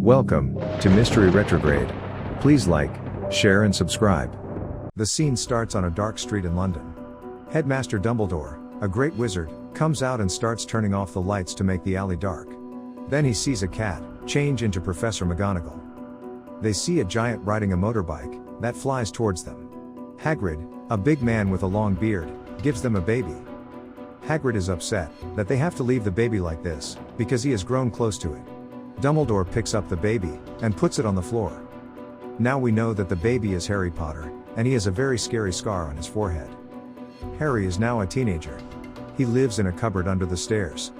Welcome to Mystery Retrograde. Please like, share and subscribe. The scene starts on a dark street in London. Headmaster Dumbledore, a great wizard, comes out and starts turning off the lights to make the alley dark. Then he sees a cat change into Professor McGonagall. They see a giant riding a motorbike that flies towards them. Hagrid, a big man with a long beard, gives them a baby. Hagrid is upset that they have to leave the baby like this, because he has grown close to it. Dumbledore picks up the baby and puts it on the floor. Now we know that the baby is Harry Potter, and he has a very scary scar on his forehead. Harry is now a teenager. He lives in a cupboard under the stairs.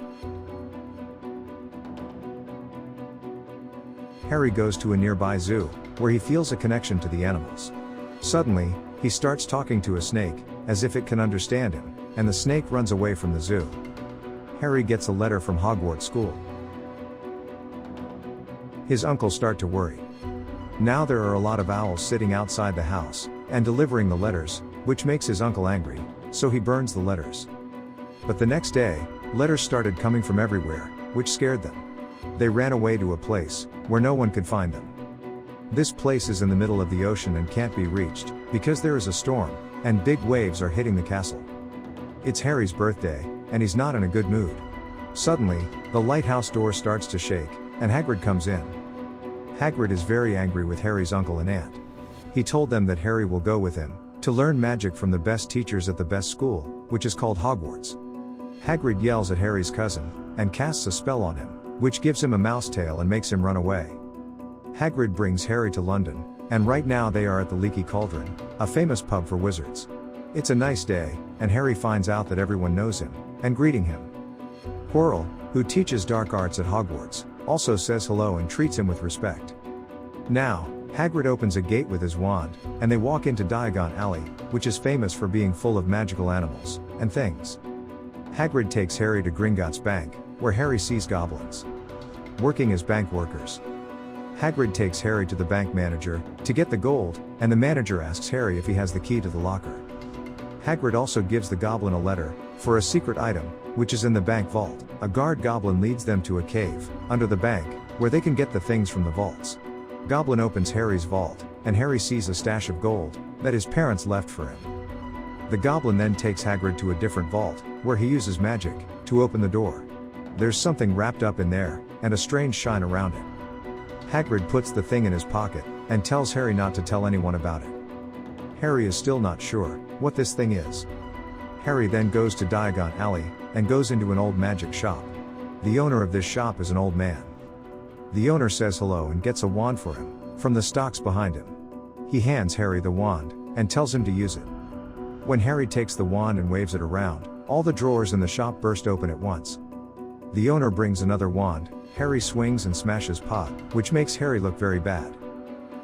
Harry goes to a nearby zoo, where he feels a connection to the animals. Suddenly, he starts talking to a snake, as if it can understand him, and the snake runs away from the zoo. Harry gets a letter from Hogwarts School. His uncles start to worry. Now there are a lot of owls sitting outside the house, and delivering the letters, which makes his uncle angry, so he burns the letters. But the next day, letters started coming from everywhere, which scared them. They ran away to a place, where no one could find them. This place is in the middle of the ocean and can't be reached, because there is a storm, and big waves are hitting the castle. It's Harry's birthday, and he's not in a good mood. Suddenly, the lighthouse door starts to shake, and Hagrid comes in. Hagrid is very angry with Harry's uncle and aunt. He told them that Harry will go with him, to learn magic from the best teachers at the best school, which is called Hogwarts. Hagrid yells at Harry's cousin, and casts a spell on him, which gives him a mouse tail and makes him run away. Hagrid brings Harry to London, and right now they are at the Leaky Cauldron, a famous pub for wizards. It's a nice day, and Harry finds out that everyone knows him, and greeting him. Quirrell, who teaches dark arts at Hogwarts, also says hello and treats him with respect. Now, Hagrid opens a gate with his wand, and they walk into Diagon Alley, which is famous for being full of magical animals and things. Hagrid takes Harry to Gringotts Bank, where Harry sees goblins working as bank workers. Hagrid takes Harry to the bank manager to get the gold, and the manager asks Harry if he has the key to the locker. Hagrid also gives the goblin a letter for a secret item, which is in the bank vault. A guard goblin leads them to a cave under the bank, where they can get the things from the vaults. Goblin opens Harry's vault, and Harry sees a stash of gold that his parents left for him. The goblin then takes Hagrid to a different vault, where he uses magic to open the door. There's something wrapped up in there, and a strange shine around it. Hagrid puts the thing in his pocket, and tells Harry not to tell anyone about it. Harry is still not sure what this thing is. Harry then goes to Diagon Alley, and goes into an old magic shop. The owner of this shop is an old man. The owner says hello and gets a wand for him, from the stocks behind him. He hands Harry the wand, and tells him to use it. When Harry takes the wand and waves it around, all the drawers in the shop burst open at once. The owner brings another wand, Harry swings and smashes pot, which makes Harry look very bad.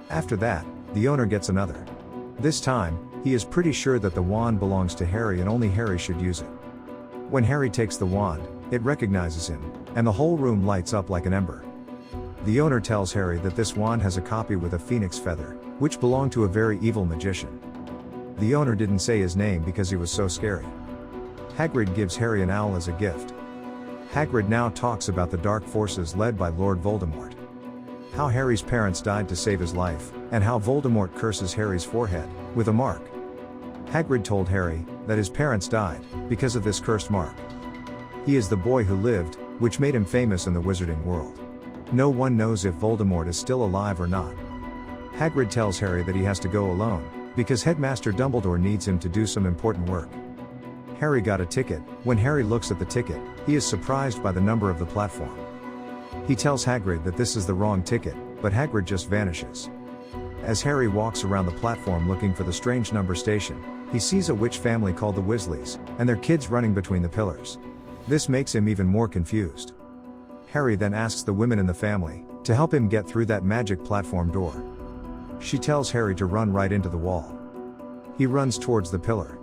After that, the owner gets another. This time, he is pretty sure that the wand belongs to Harry and only Harry should use it. When Harry takes the wand, it recognizes him, and the whole room lights up like an ember. The owner tells Harry that this wand has a copy with a phoenix feather, which belonged to a very evil magician. The owner didn't say his name because he was so scary. Hagrid gives Harry an owl as a gift. Hagrid now talks about the dark forces led by Lord Voldemort. How Harry's parents died to save his life, and how Voldemort curses Harry's forehead with a mark. Hagrid told Harry that his parents died because of this cursed mark. He is the boy who lived, which made him famous in the wizarding world. No one knows if Voldemort is still alive or not. Hagrid tells Harry that he has to go alone, because Headmaster Dumbledore needs him to do some important work. Harry got a ticket. When Harry looks at the ticket, he is surprised by the number of the platform. He tells Hagrid that this is the wrong ticket, but Hagrid just vanishes. As Harry walks around the platform looking for the strange number station, he sees a witch family called the Weasleys, and their kids running between the pillars. This makes him even more confused. Harry then asks the women in the family to help him get through that magic platform door. She tells Harry to run right into the wall. He runs towards the pillar,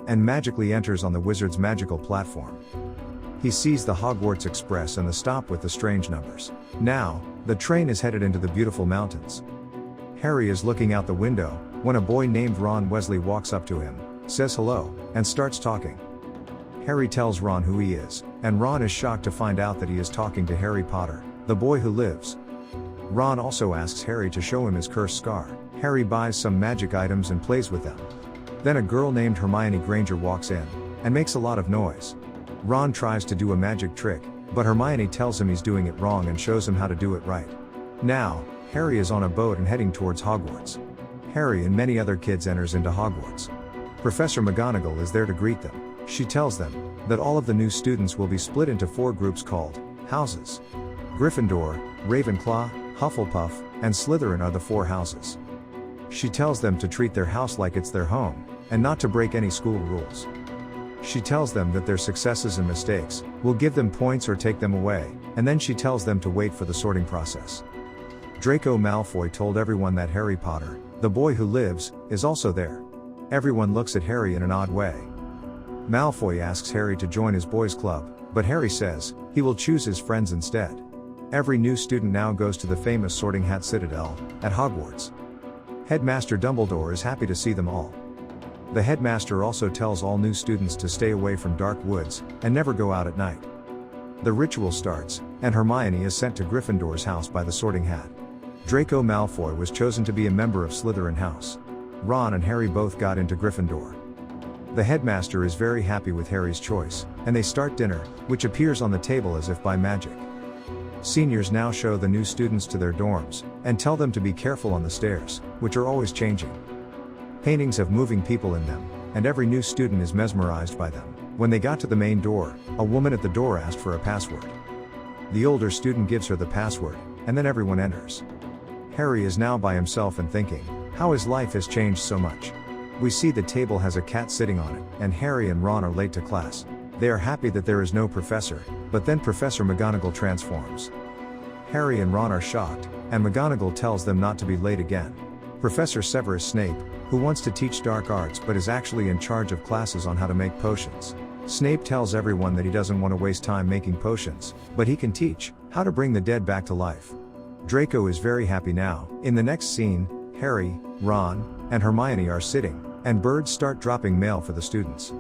and magically enters on the wizard's magical platform. He sees the Hogwarts Express and the stop with the strange numbers. Now, the train is headed into the beautiful mountains. Harry is looking out the window, when a boy named Ron Weasley walks up to him, says hello, and starts talking. Harry tells Ron who he is, and Ron is shocked to find out that he is talking to Harry Potter, the boy who lives. Ron also asks Harry to show him his cursed scar. Harry buys some magic items and plays with them. Then a girl named Hermione Granger walks in and makes a lot of noise. Ron tries to do a magic trick, but Hermione tells him he's doing it wrong and shows him how to do it right. Now, Harry is on a boat and heading towards Hogwarts. Harry and many other kids enters into Hogwarts. Professor McGonagall is there to greet them. She tells them that all of the new students will be split into 4 groups called houses. Gryffindor, Ravenclaw, Hufflepuff, and Slytherin are the 4 houses. She tells them to treat their house like it's their home, and not to break any school rules. She tells them that their successes and mistakes will give them points or take them away, and then she tells them to wait for the sorting process. Draco Malfoy told everyone that Harry Potter, the boy who lives, is also there. Everyone looks at Harry in an odd way. Malfoy asks Harry to join his boys' club, but Harry says he will choose his friends instead. Every new student now goes to the famous Sorting Hat Citadel at Hogwarts. Headmaster Dumbledore is happy to see them all. The headmaster also tells all new students to stay away from dark woods and never go out at night. The ritual starts, and Hermione is sent to Gryffindor's house by the Sorting Hat. Draco Malfoy was chosen to be a member of Slytherin house. Ron and Harry both got into Gryffindor. The headmaster is very happy with Harry's choice, and they start dinner, which appears on the table as if by magic. Seniors now show the new students to their dorms, and tell them to be careful on the stairs, which are always changing. Paintings have moving people in them, and every new student is mesmerized by them. When they got to the main door, a woman at the door asked for a password. The older student gives her the password, and then everyone enters. Harry is now by himself and thinking how his life has changed so much. We see the table has a cat sitting on it, and Harry and Ron are late to class. They are happy that there is no professor, but then Professor McGonagall transforms. Harry and Ron are shocked, and McGonagall tells them not to be late again. Professor Severus Snape, who wants to teach dark arts but is actually in charge of classes on how to make potions. Snape tells everyone that he doesn't want to waste time making potions, but he can teach how to bring the dead back to life. Draco is very happy now. In the next scene, Harry, Ron, and Hermione are sitting, and birds start dropping mail for the students.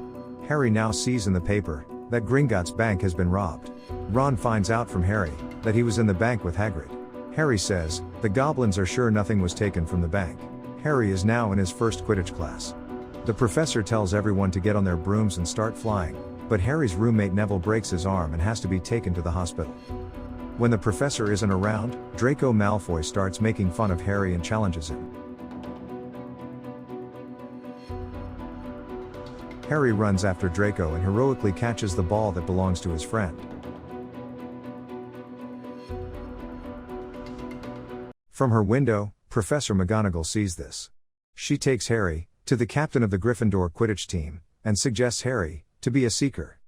Harry now sees in the paper that Gringotts Bank has been robbed. Ron finds out from Harry that he was in the bank with Hagrid. Harry says the goblins are sure nothing was taken from the bank. Harry is now in his first Quidditch class. The professor tells everyone to get on their brooms and start flying, but Harry's roommate Neville breaks his arm and has to be taken to the hospital. When the professor isn't around, Draco Malfoy starts making fun of Harry and challenges him. Harry runs after Draco and heroically catches the ball that belongs to his friend. From her window, Professor McGonagall sees this. She takes Harry to the captain of the Gryffindor Quidditch team, and suggests Harry to be a seeker.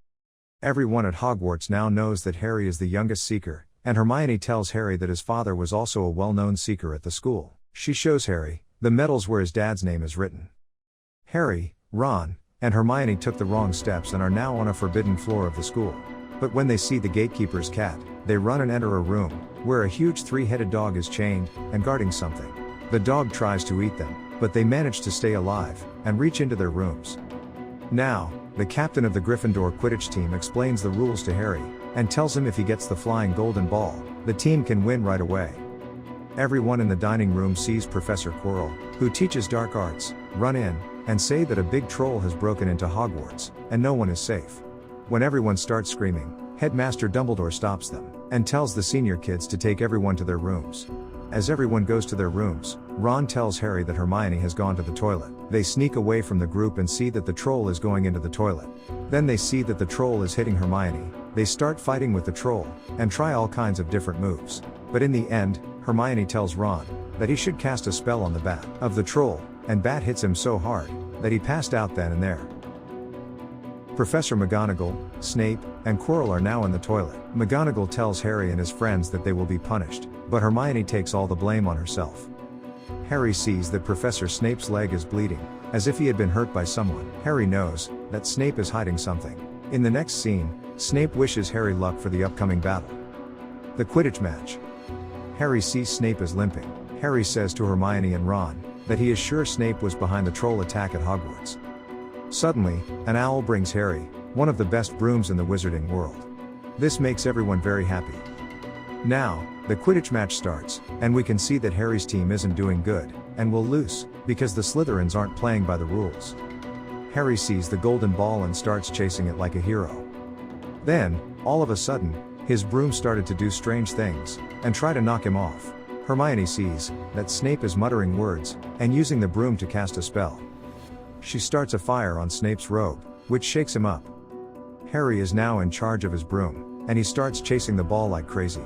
Everyone at Hogwarts now knows that Harry is the youngest seeker, and Hermione tells Harry that his father was also a well-known seeker at the school. She shows Harry the medals where his dad's name is written. Harry, Ron, and Hermione took the wrong steps and are now on a forbidden floor of the school. But when they see the gatekeeper's cat, they run and enter a room, where a huge 3-headed dog is chained, and guarding something. The dog tries to eat them, but they manage to stay alive, and reach into their rooms. Now, the captain of the Gryffindor Quidditch team explains the rules to Harry, and tells him if he gets the flying golden ball, the team can win right away. Everyone in the dining room sees Professor Quirrell, who teaches dark arts, run in, and say that a big troll has broken into Hogwarts, and no one is safe. When everyone starts screaming, Headmaster Dumbledore stops them, and tells the senior kids to take everyone to their rooms. As everyone goes to their rooms, Ron tells Harry that Hermione has gone to the toilet. They sneak away from the group and see that the troll is going into the toilet. Then they see that the troll is hitting Hermione. They start fighting with the troll, and try all kinds of different moves. But in the end, Hermione tells Ron that he should cast a spell on the bat of the troll, and bat hits him so hard that he passed out then and there. Professor McGonagall, Snape, and Quirrell are now in the toilet. McGonagall tells Harry and his friends that they will be punished, but Hermione takes all the blame on herself. Harry sees that Professor Snape's leg is bleeding, as if he had been hurt by someone. Harry knows that Snape is hiding something. In the next scene, Snape wishes Harry luck for the upcoming battle. The Quidditch match. Harry sees Snape is limping. Harry says to Hermione and Ron that he is sure Snape was behind the troll attack at Hogwarts. Suddenly, an owl brings Harry one of the best brooms in the wizarding world. This makes everyone very happy. Now, The Quidditch match starts, and we can see that Harry's team isn't doing good, and will lose, because the Slytherins aren't playing by the rules. Harry sees the golden ball and starts chasing it like a hero. Then, all of a sudden, his broom started to do strange things, and try to knock him off. Hermione sees that Snape is muttering words, and using the broom to cast a spell. She starts a fire on Snape's robe, which shakes him up. Harry is now in charge of his broom, and he starts chasing the ball like crazy.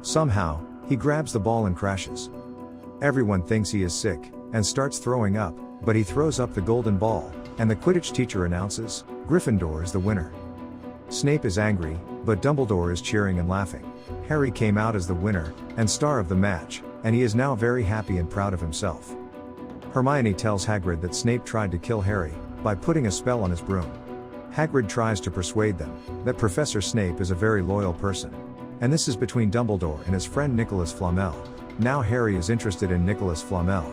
Somehow, he grabs the ball and crashes. Everyone thinks he is sick, and starts throwing up, but he throws up the golden ball, and the Quidditch teacher announces, Gryffindor is the winner. Snape is angry, but Dumbledore is cheering and laughing. Harry came out as the winner, and star of the match, and he is now very happy and proud of himself. Hermione tells Hagrid that Snape tried to kill Harry, by putting a spell on his broom. Hagrid tries to persuade them, that Professor Snape is a very loyal person. And this is between Dumbledore and his friend Nicholas Flamel. Now Harry is interested in Nicholas Flamel.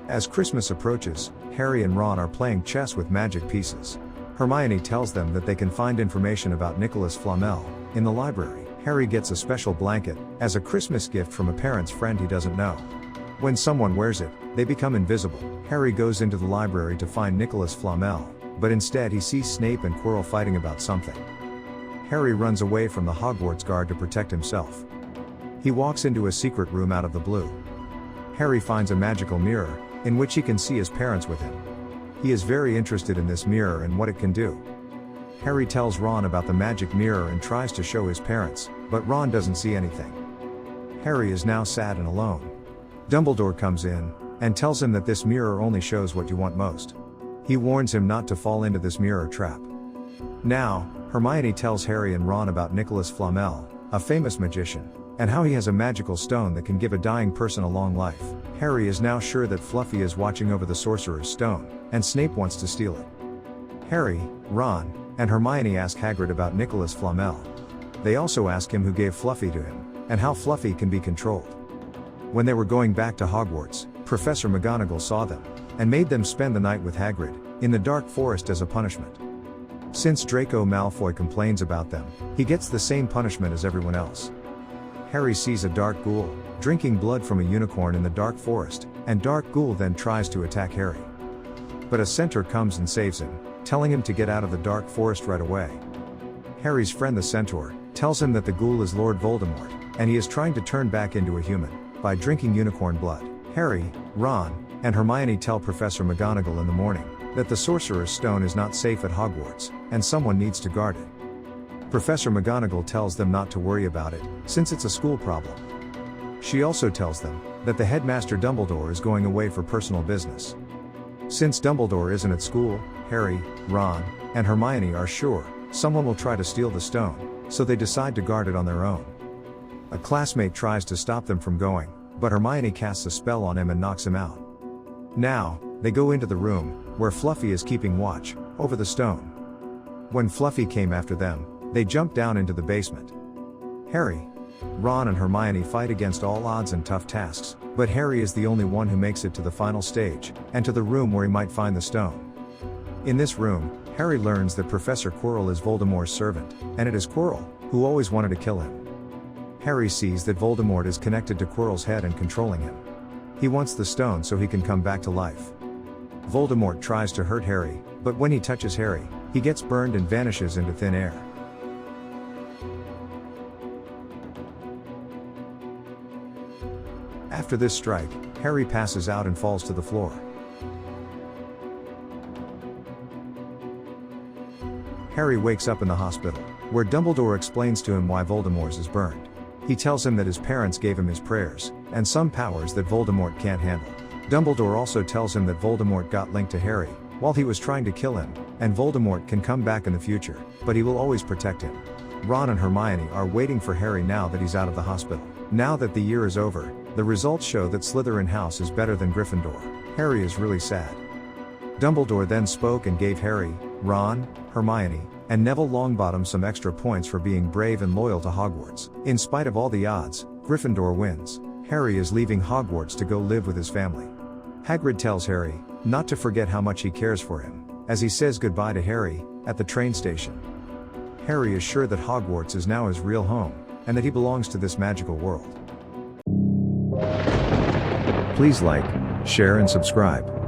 As Christmas approaches, Harry and Ron are playing chess with magic pieces. Hermione tells them that they can find information about Nicholas Flamel in the library. Harry gets a special blanket as a Christmas gift from a parent's friend he doesn't know. When someone wears it, they become invisible. Harry goes into the library to find Nicholas Flamel, but instead he sees Snape and Quirrell fighting about something. Harry runs away from the Hogwarts guard to protect himself. He walks into a secret room out of the blue. Harry finds a magical mirror, in which he can see his parents with him. He is very interested in this mirror and what it can do. Harry tells Ron about the magic mirror and tries to show his parents, but Ron doesn't see anything. Harry is now sad and alone. Dumbledore comes in, and tells him that this mirror only shows what you want most. He warns him not to fall into this mirror trap. Now, Hermione tells Harry and Ron about Nicholas Flamel, a famous magician, and how he has a magical stone that can give a dying person a long life. Harry is now sure that Fluffy is watching over the Sorcerer's Stone, and Snape wants to steal it. Harry, Ron, and Hermione ask Hagrid about Nicholas Flamel. They also ask him who gave Fluffy to him, and how Fluffy can be controlled. When they were going back to Hogwarts, Professor McGonagall saw them, and made them spend the night with Hagrid, in the dark forest as a punishment. Since Draco Malfoy complains about them, he gets the same punishment as everyone else. Harry sees a dark ghoul, drinking blood from a unicorn in the dark forest, and dark ghoul then tries to attack Harry. But a centaur comes and saves him, telling him to get out of the dark forest right away. Harry's friend the centaur, tells him that the ghoul is Lord Voldemort, and he is trying to turn back into a human, by drinking unicorn blood. Harry, Ron, and Hermione tell Professor McGonagall in the morning, that the Sorcerer's Stone is not safe at Hogwarts, and someone needs to guard it. Professor McGonagall tells them not to worry about it, since it's a school problem. She also tells them, that the headmaster Dumbledore is going away for personal business. Since Dumbledore isn't at school, Harry, Ron, and Hermione are sure, someone will try to steal the stone, so they decide to guard it on their own. A classmate tries to stop them from going, but Hermione casts a spell on him and knocks him out. Now, they go into the room, where Fluffy is keeping watch, over the stone. When Fluffy came after them, they jump down into the basement. Harry, Ron and Hermione fight against all odds and tough tasks, but Harry is the only one who makes it to the final stage, and to the room where he might find the stone. In this room, Harry learns that Professor Quirrell is Voldemort's servant, and it is Quirrell, who always wanted to kill him. Harry sees that Voldemort is connected to Quirrell's head and controlling him. He wants the stone so he can come back to life. Voldemort tries to hurt Harry, but when he touches Harry, he gets burned and vanishes into thin air. After this strike, Harry passes out and falls to the floor. Harry wakes up in the hospital, where Dumbledore explains to him why Voldemort is burned. He tells him that his parents gave him his prayers, and some powers that Voldemort can't handle. Dumbledore also tells him that Voldemort got linked to Harry, while he was trying to kill him, and Voldemort can come back in the future, but he will always protect him. Ron and Hermione are waiting for Harry now that he's out of the hospital. Now that the year is over, the results show that Slytherin House is better than Gryffindor. Harry is really sad. Dumbledore then spoke and gave Harry, Ron, Hermione, and Neville Longbottom some extra points for being brave and loyal to Hogwarts. In spite of all the odds, Gryffindor wins. Harry is leaving Hogwarts to go live with his family. Hagrid tells Harry not to forget how much he cares for him, as he says goodbye to Harry at the train station. Harry is sure that Hogwarts is now his real home, and that he belongs to this magical world. Please like, share and subscribe.